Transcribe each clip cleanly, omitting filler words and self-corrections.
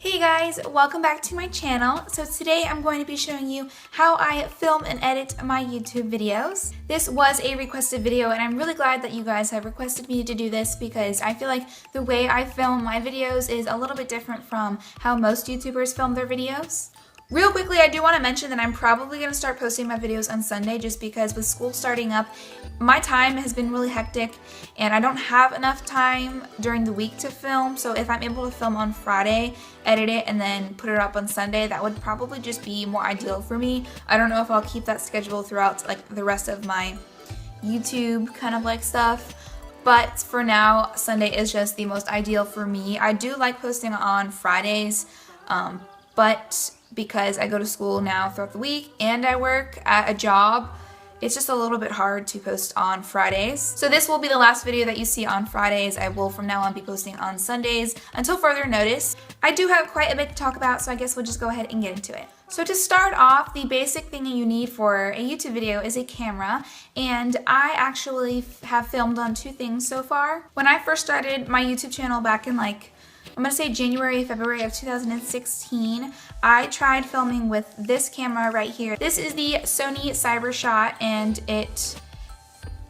Hey guys, welcome back to my channel. So today I'm going to be showing you how I film and edit my YouTube videos. This was a requested video and I'm really glad that you guys have requested me to do this because I feel like the way I film my videos is a little bit different from how most YouTubers film their videos. Real quickly, I do want to mention that I'm probably going to start posting my videos on Sunday just because with school starting up, my time has been really hectic and I don't have enough time during the week to film. So if I'm able to film on Friday, edit it, and then put it up on Sunday, that would probably just be more ideal for me. I don't know if I'll keep that schedule throughout like the rest of my YouTube kind of like stuff. But for now, Sunday is just the most ideal for me. I do like posting on Fridays, but because I go to school now throughout the week and I work at a job, it's just a little bit hard to post on Fridays. So this will be the last video that you see on Fridays. I will from now on be posting on Sundays until further notice. I do have quite a bit to talk about, so I guess we'll just go ahead and get into it. So to start off, the basic thing you need for a YouTube video is a camera, and I actually have filmed on two things so far. When I first started my YouTube channel back in I'm going to say January, February of 2016, I tried filming with this camera right here. This is the Sony CyberShot and it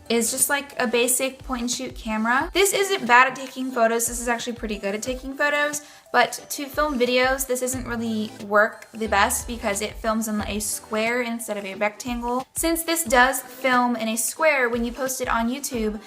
is just like a basic point and shoot camera. This isn't bad at taking photos. This is actually pretty good at taking photos, but to film videos, this doesn't really work the best because it films in a square instead of a rectangle. Since this does film in a square, when you post it on YouTube,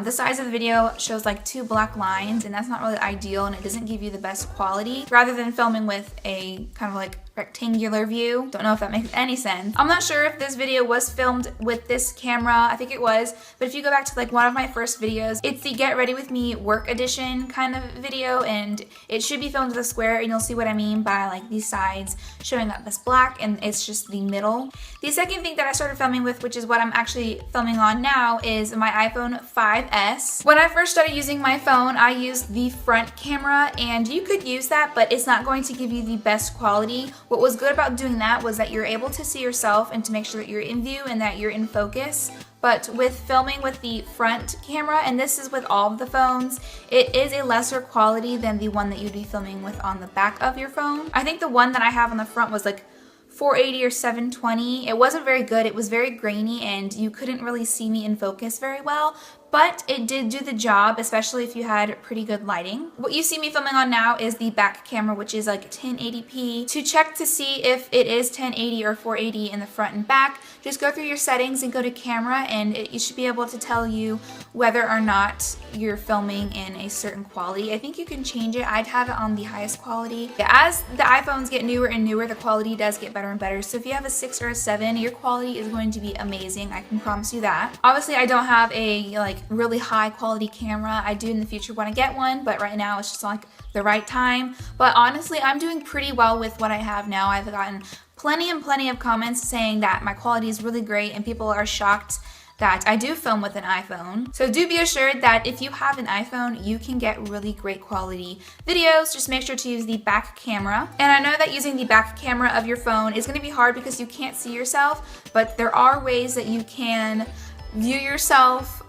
the size of the video shows like two black lines, and that's not really ideal and it doesn't give you the best quality. Rather than filming with a kind of like rectangular view. Don't know if that makes any sense. I'm not sure if this video was filmed with this camera. I think it was, but if you go back to like one of my first videos, it's the Get Ready With Me work edition kind of video, and it should be filmed with a square, and you'll see what I mean by like these sides showing up as black and it's just the middle. The second thing that I started filming with, which is what I'm actually filming on now, is my iPhone 5S. When I first started using my phone, I used the front camera, and you could use that, but it's not going to give you the best quality. What was good about doing that was that you're able to see yourself and to make sure that you're in view and that you're in focus. But with filming with the front camera, and this is with all of the phones, it is a lesser quality than the one that you'd be filming with on the back of your phone. I think the one that I have on the front was like 480 or 720. It wasn't very good. It was very grainy and you couldn't really see me in focus very well, but it did do the job, especially if you had pretty good lighting. What you see me filming on now is the back camera, which is like 1080p. To check to see if it is 1080 or 480 in the front and back, just go through your settings and go to camera, and it should be able to tell you whether or not you're filming in a certain quality. I think you can change it. I'd have it on the highest quality. As the iPhones get newer and newer, the quality does get better and better. So if you have a 6 or a 7, your quality is going to be amazing. I can promise you that. Obviously, I don't have a really high quality camera. I do in the future want to get one, but right now it's just like the right time. But honestly, I'm doing pretty well with what I have now. I've gotten plenty of comments saying that my quality is really great, and people are shocked that I do film with an iPhone. So do be assured that if you have an iPhone, you can get really great quality videos. Just make sure to use the back camera. And I know that using the back camera of your phone is going to be hard because you can't see yourself, but there are ways that you can view yourself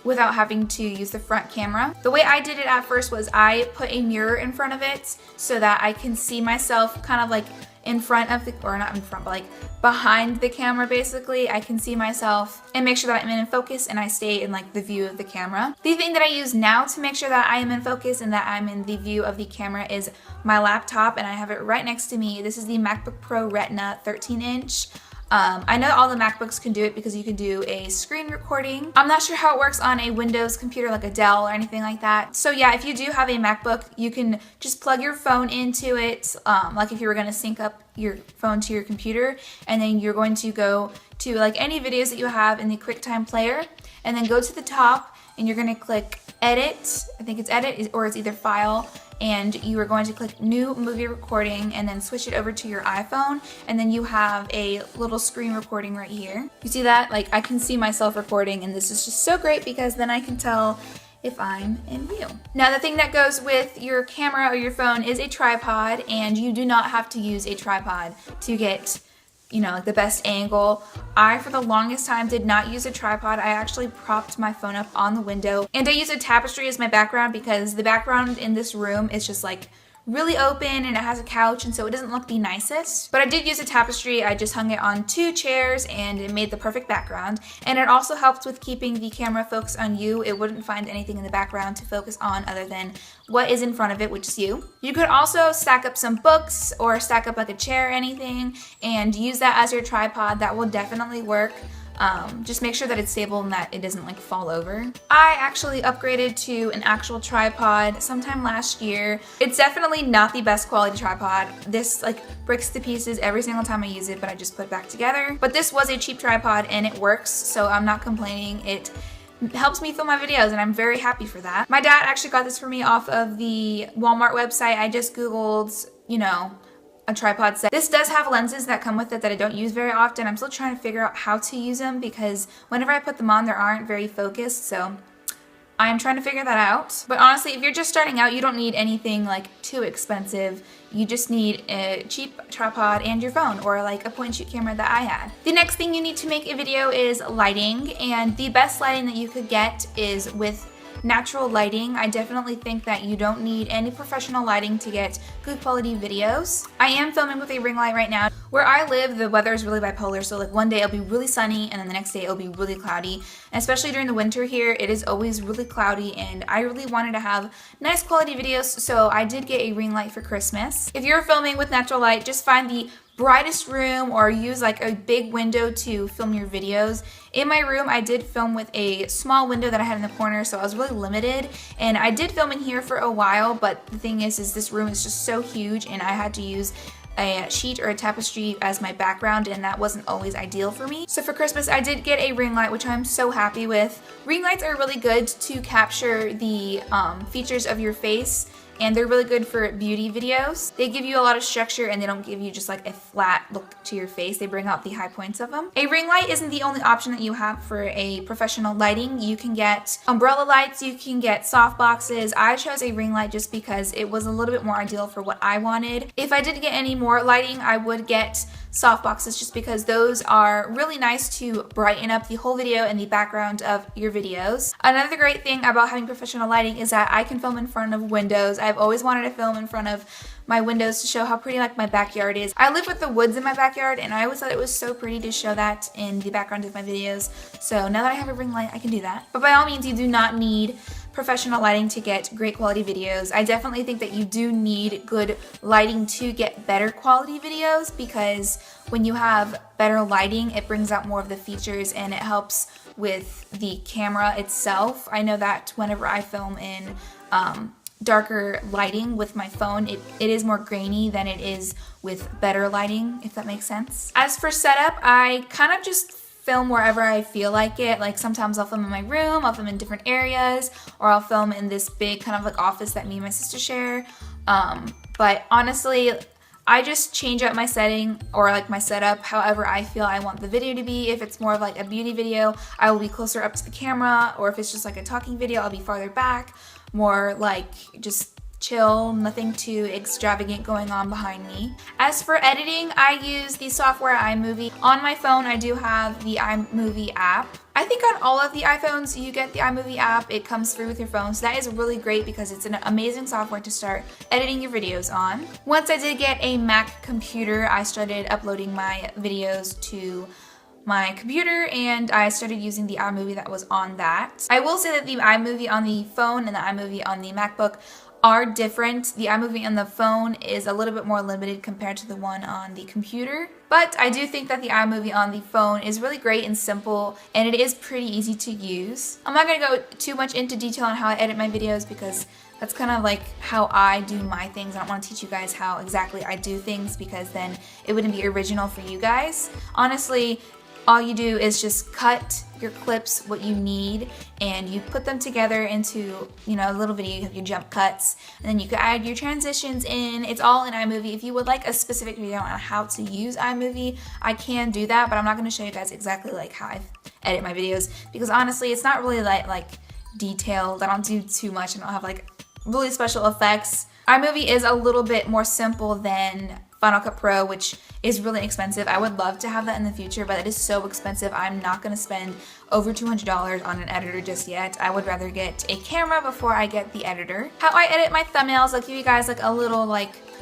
without having to use the front camera. The way I did it at first was I put a mirror in front of it so that I can see myself kind of like in front of the, or not in front, but like behind the camera basically. I can see myself and make sure that I'm in focus and I stay in like the view of the camera. The thing that I use now to make sure that I am in focus and that I'm in the view of the camera is my laptop, and I have it right next to me. This is the MacBook Pro Retina 13-inch. I know all the MacBooks can do it because you can do a screen recording. I'm not sure how it works on a Windows computer like a Dell or anything like that. So yeah, if you do have a MacBook, you can just plug your phone into it, like if you were going to sync up your phone to your computer, and then you're going to go to like any videos that you have in the QuickTime player, and then go to the top and you're going to click Edit. I think it's Edit, or it's either File, and you are going to click New Movie Recording and then switch it over to your iPhone, and then you have a little screen recording right here. You see that? Like, I can see myself recording, and this is just so great because then I can tell if I'm in view. Now, the thing that goes with your camera or your phone is a tripod, and you do not have to use a tripod to get like the best angle. I, for the longest time, did not use a tripod. I actually propped my phone up on the window, and I use a tapestry as my background because the background in this room is just like really open and it has a couch, and so it doesn't look the nicest. But I did use a tapestry. I just hung it on 2 chairs and it made the perfect background. And it also helps with keeping the camera focused on you. It wouldn't find anything in the background to focus on other than what is in front of it, which is you. You could also stack up some books or stack up like a chair or anything and use that as your tripod. That will definitely work. Just make sure that it's stable and that it doesn't like fall over. I actually upgraded to an actual tripod sometime last year. It's definitely not the best quality tripod. This like breaks to pieces every single time I use it, but I just put it back together. But this was a cheap tripod and it works, so I'm not complaining. It helps me film my videos and I'm very happy for that. My dad actually got this for me off of the Walmart website. I just Googled, you know, a tripod set. This does have lenses that come with it that I don't use very often. I'm still trying to figure out how to use them because whenever I put them on, they aren't very focused, so I'm trying to figure that out. But honestly, if you're just starting out, you don't need anything like too expensive. You just need a cheap tripod and your phone, or like a point and shoot camera that I had. The next thing you need to make a video is lighting, and the best lighting that you could get is with natural lighting. I definitely think that you don't need any professional lighting to get good quality videos. I am filming with a ring light right now. Where I live, the weather is really bipolar, so like one day it'll be really sunny and then the next day it'll be really cloudy. And especially during the winter here, it is always really cloudy, and I really wanted to have nice quality videos, so I did get a ring light for Christmas. If you're filming with natural light, just find the brightest room or use like a big window to film your videos. In my room, I did film with a small window that I had in the corner, so I was really limited, and I did film in here for a while, but the thing is this room is just so huge and I had to use a sheet or a tapestry as my background, and that wasn't always ideal for me. So for Christmas, I did get a ring light, which I'm so happy with. Ring lights are really good to capture the features of your face, and they're really good for beauty videos. They give you a lot of structure and they don't give you just like a flat look to your face. They bring out the high points of them. A ring light isn't the only option that you have for a professional lighting. You can get umbrella lights, you can get soft boxes. I chose a ring light just because it was a little bit more ideal for what I wanted. If I did get any more lighting, I would get soft boxes just because those are really nice to brighten up the whole video and the background of your videos. Another great thing about having professional lighting is that I can film in front of windows. I've always wanted to film in front of my windows to show how pretty like my backyard is. I live with the woods in my backyard, and I always thought it was so pretty to show that in the background of my videos. So now that I have a ring light, I can do that. But by all means, you do not need professional lighting to get great quality videos. I definitely think that you do need good lighting to get better quality videos, because when you have better lighting, it brings out more of the features and it helps with the camera itself. I know that whenever I film in darker lighting with my phone, it is more grainy than it is with better lighting, if that makes sense. As for setup, I kind of just film wherever I feel like it. Like sometimes I'll film in my room, I'll film in different areas, or I'll film in this big kind of like office that me and my sister share. But honestly, I just change up my setting or like my setup however I feel I want the video to be. If it's more of like a beauty video, I will be closer up to the camera, or if it's just like a talking video, I'll be farther back, more like just chill, nothing too extravagant going on behind me. As for editing, I use the software iMovie. On my phone, I do have the iMovie app. I think on all of the iPhones, you get the iMovie app. It comes free with your phone, so that is really great because it's an amazing software to start editing your videos on. Once I did get a Mac computer, I started uploading my videos to my computer, and I started using the iMovie that was on that. I will say that the iMovie on the phone and the iMovie on the MacBook are different. The iMovie on the phone is a little bit more limited compared to the one on the computer. But I do think that the iMovie on the phone is really great and simple, and it is pretty easy to use. I'm not going to go too much into detail on how I edit my videos because that's kind of like how I do my things. I don't want to teach you guys how exactly I do things because then it wouldn't be original for you guys. Honestly, all you do is just cut your clips what you need, and you put them together into, you know, a little video. You have your jump cuts, and then you can add your transitions in. It's all in iMovie. If you would like a specific video on how to use iMovie, I can do that, but I'm not going to show you guys exactly like how I edit my videos because honestly, it's not really like detailed. I don't do too much. I don't have like really special effects. iMovie is a little bit more simple than Final Cut Pro, which is really expensive. I would love to have that in the future, but it is so expensive. I'm not going to spend over $200 on an editor just yet. I would rather get a camera before I get the editor. How I edit my thumbnails, I'll give you guys like a little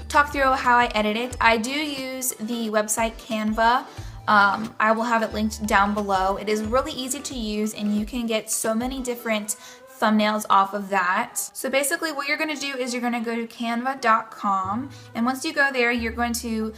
talk through how I edit it. I do use the website Canva. I will have it linked down below. It is really easy to use and you can get so many different thumbnails off of that. So basically what you're going to do is you're going to go to canva.com, and once you go there you're going to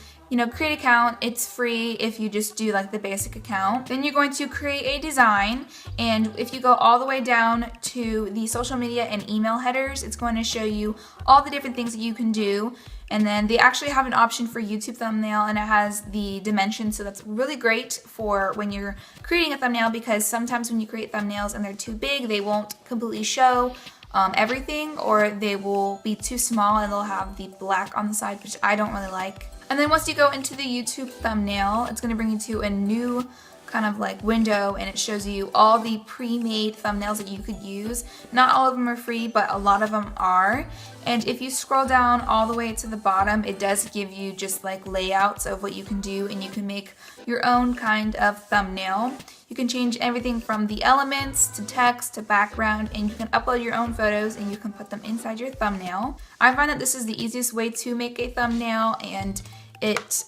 create an account. It's free if you just do like the basic account. Then you're going to create a design, and if you go all the way down to the social media and email headers, it's going to show you all the different things that you can do. And then they actually have an option for YouTube thumbnail, and it has the dimensions, so that's really great for when you're creating a thumbnail, because sometimes when you create thumbnails and they're too big, they won't completely show everything, or they will be too small and they'll have the black on the side, which I don't really like. And then once you go into the YouTube thumbnail, it's going to bring you to a new kind of like window, and it shows you all the pre-made thumbnails that you could use. Not all of them are free, but a lot of them are. And if you scroll down all the way to the bottom, it does give you just like layouts of what you can do, and you can make your own kind of thumbnail. You can change everything from the elements to text to background, and you can upload your own photos and you can put them inside your thumbnail. I find that this is the easiest way to make a thumbnail, and it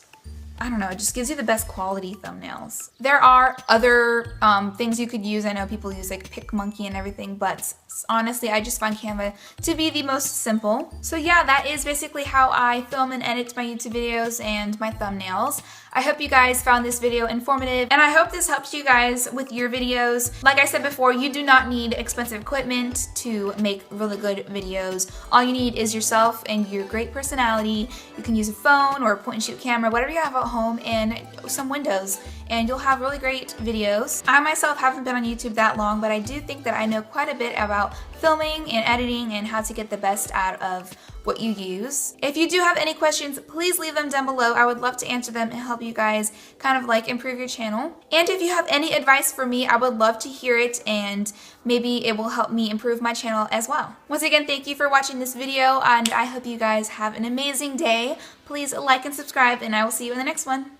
just gives you the best quality thumbnails. There are other things you could use. I know people use like PicMonkey and everything, but honestly, I just find Canva to be the most simple. So yeah, that is basically how I film and edit my YouTube videos and my thumbnails. I hope you guys found this video informative, and I hope this helps you guys with your videos. Like I said before, you do not need expensive equipment to make really good videos. All you need is yourself and your great personality. You can use a phone or a point and shoot camera, whatever you have at home, and some windows, and you'll have really great videos. I myself haven't been on YouTube that long, but I do think that I know quite a bit about filming and editing and how to get the best out of what you use. If you do have any questions, please leave them down below. I would love to answer them and help you guys kind of like improve your channel. And if you have any advice for me, I would love to hear it, and maybe it will help me improve my channel as well. Once again, thank you for watching this video, and I hope you guys have an amazing day. Please like and subscribe, and I will see you in the next one.